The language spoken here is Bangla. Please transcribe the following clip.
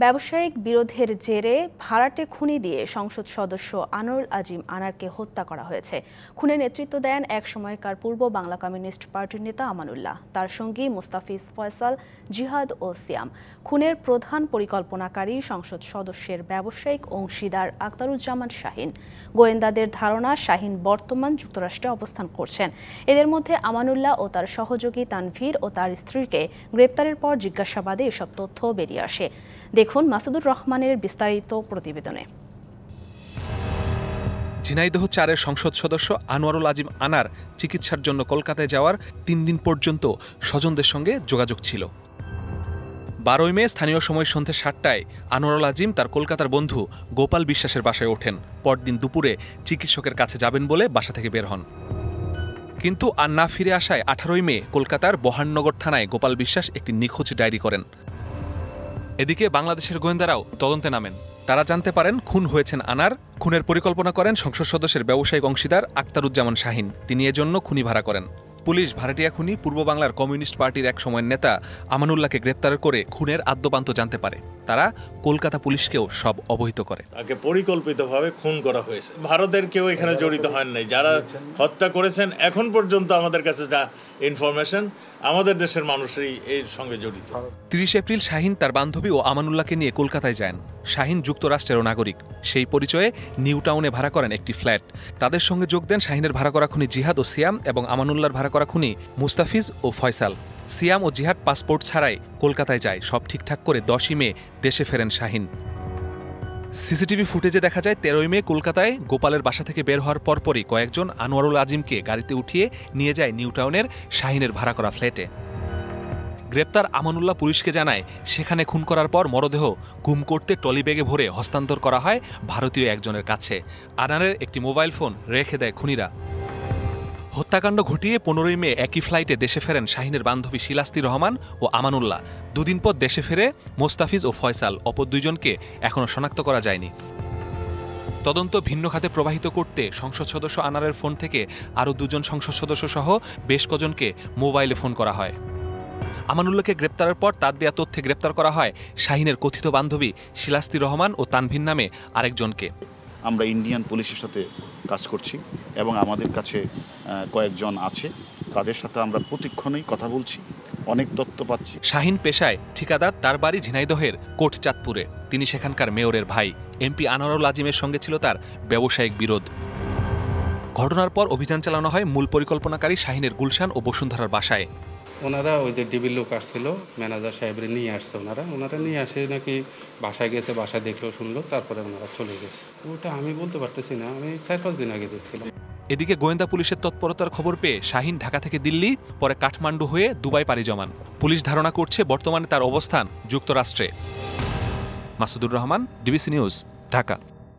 ব্যবসায়িক বিরোধের জেরে ভাড়াটে খুনি দিয়ে সংসদ সদস্য আনোয়ারুল আজিম আনারকে হত্যা করা হয়েছে। খুনের নেতৃত্ব দেন এক সময়কার পূর্ব বাংলা কমিউনিস্ট পার্টির নেতা আমানুল্লাহ, তার সঙ্গী মুস্তাফিজ, ফয়সাল, জিহাদ ও সিয়াম। খুনের প্রধান পরিকল্পনাকারী সংসদ সদস্যের ব্যবসায়িক অংশীদার আখতারুজ্জামান শাহিন। গোয়েন্দাদের ধারণা, শাহিন বর্তমান যুক্তরাষ্ট্রে অবস্থান করছেন। এদের মধ্যে আমানুল্লাহ ও তার সহযোগী তানভীর ও তার স্ত্রীকে গ্রেপ্তারের পর জিজ্ঞাসাবাদে এসব তথ্য বেরিয়ে আসে। দেখুন মাসুদুর রহমানের বিস্তারিত প্রতিবেদনে। ঝিনাইদহ 4-এর সংসদ সদস্য আনোয়ারুল আজিম আনার চিকিৎসার জন্য কলকাতায় যাওয়ার 3 দিন পর্যন্ত স্বজনদের সঙ্গে যোগাযোগ ছিল। 12 মে স্থানীয় সময় সন্ধ্যে 7টায় আনোয়ারুল আজিম তার কলকাতার বন্ধু গোপাল বিশ্বাসের বাসায় ওঠেন। পরদিন দুপুরে চিকিৎসকের কাছে যাবেন বলে বাসা থেকে বের হন, কিন্তু আর না ফিরে আসায় 18 মে কলকাতার বহাননগর থানায় গোপাল বিশ্বাস একটি নিখোঁজ ডায়েরি করেন। এদিকে বাংলাদেশের গোয়েন্দারাও তদন্তে নামেন। তারা জানতে পারেন খুন হয়েছেন আনার। খুনের পরিকল্পনা করেন সংসদ সদস্যের ব্যবসায়িক অংশীদার আখতারুজ্জামান শাহিন। তিনি এজন্য খুনি ভাড়া করেন। পুলিশ ভাড়াটিয়া খুনি পূর্ব বাংলার কমিউনিস্ট পার্টির এক সময়ের নেতা আমানুল্লাহকে গ্রেপ্তার করে খুনের আদ্যপান্ত জানতে পারে। তারা কলকাতা পুলিশকেও সব অবহিত করে। তাকে পরিকল্পিতভাবে খুন করা হয়েছে। ভারতের কেউ এখানে জড়িত হন নাই। যারা হত্যা করেছেন এখন পর্যন্ত আমাদের কাছে যা ইনফরমেশন, আমাদের দেশের মানুষই এর সঙ্গে জড়িত। 30 এপ্রিল শাহিন তার বান্ধবী ও আমানুল্লাহকে নিয়ে কলকাতায় যান। শাহিন যুক্তরাষ্ট্রেরও নাগরিক। সেই পরিচয়ে নিউ টাউনে ভাড়া করেন একটি ফ্ল্যাট। তাদের সঙ্গে যোগ দেন শাহিনের ভাড়া করা খুনি জিহাদ ও সিয়াম এবং আমানুল্লাহর ভাড়া করা খুনি মুস্তাফিজ ও ফয়সাল। সিয়াম ও জিহাদ পাসপোর্ট ছাড়াই কলকাতায় যায়। সব ঠিকঠাক করে 10 মে দেশে ফেরেন শাহিন। সিসিটিভি ফুটেজে দেখা যায় 13 মে কলকাতায় গোপালের বাসা থেকে বের হওয়ার পরপরই কয়েকজন আনোয়ারুল আজিমকে গাড়িতে উঠিয়ে নিয়ে যায় নিউ টাউনের শাহিনের ভাড়া করা ফ্ল্যাটে। গ্রেপ্তার আমানুল্লাহ পুলিশকে জানায় সেখানে খুন করার পর মরদেহ গুম করতে ট্রলি ব্যাগে ভরে হস্তান্তর করা হয় ভারতীয় একজনের কাছে। আনারের একটি মোবাইল ফোন রেখে দেয় খুনিরা। হত্যাকাণ্ড ঘটিয়ে 15 মে একই ফ্লাইটে দেশে ফেরেন শাহিনের বান্ধবী শিলাস্তি রহমান ও আমানুল্লাহ। 2 দিন পর দেশে ফেরে মোস্তাফিজ ও ফয়সাল। অপর 2 জনকে এখনও শনাক্ত করা যায়নি। তদন্ত ভিন্ন খাতে প্রবাহিত করতে সংসদ সদস্য আনারের ফোন থেকে আরও 2 জন সংসদ সদস্য সহ বেশ কজনকে মোবাইলে ফোন করা হয়। আমানুল্লাহকে গ্রেপ্তারের পর তার দেয়া তথ্যে গ্রেপ্তার করা হয় শাহিনের কথিত বান্ধবী শিলাস্তি রহমান ও তানভীর নামে আরেকজনকে। আমরা ইন্ডিয়ান পুলিশের সাথে কাজ করছি এবং আমাদের কাছে কয়েকজন আছে, তাদের সাথে আমরা প্রতিক্ষণেই কথা বলছি, অনেক তথ্য পাচ্ছি। শাহিন পেশায় ঠিকাদার, তার বাড়ি ঝিনাইদহের কোটচাঁদপুরে। তিনি সেখানকার মেয়রের ভাই। এমপি আনোয়ারুল আজিমের সঙ্গে ছিল তার ব্যবসায়িক বিরোধ। ঘটনার পর অভিযান চালানো হয় মূল পরিকল্পনাকারী শাহিনের গুলশান ও বসুন্ধরার বাসায়। ওনারা ওই যে ডিবির লোক আসছিল, ম্যানেজার সাহেবরে নিয়ে আসছে। ওনারা নিয়ে আসে নাকি বাসায় গেছে, বাসায় দেখলো শুনলো, তারপরে ওনারা চলে গেছে। ওটা আমি বলতে পারতেছি না, আমি 4-5 দিন আগে দেখছিলাম। এদিকে গোয়েন্দা পুলিশের তৎপরতার খবর পেয়ে শাহিন ঢাকা থেকে দিল্লি, পরে কাঠমান্ডু হয়ে দুবাই পাড়ি জমান। পুলিশ ধারণা করছে বর্তমানে তার অবস্থান যুক্তরাষ্ট্রে। Masudur Rahman, DBC news, Dhaka.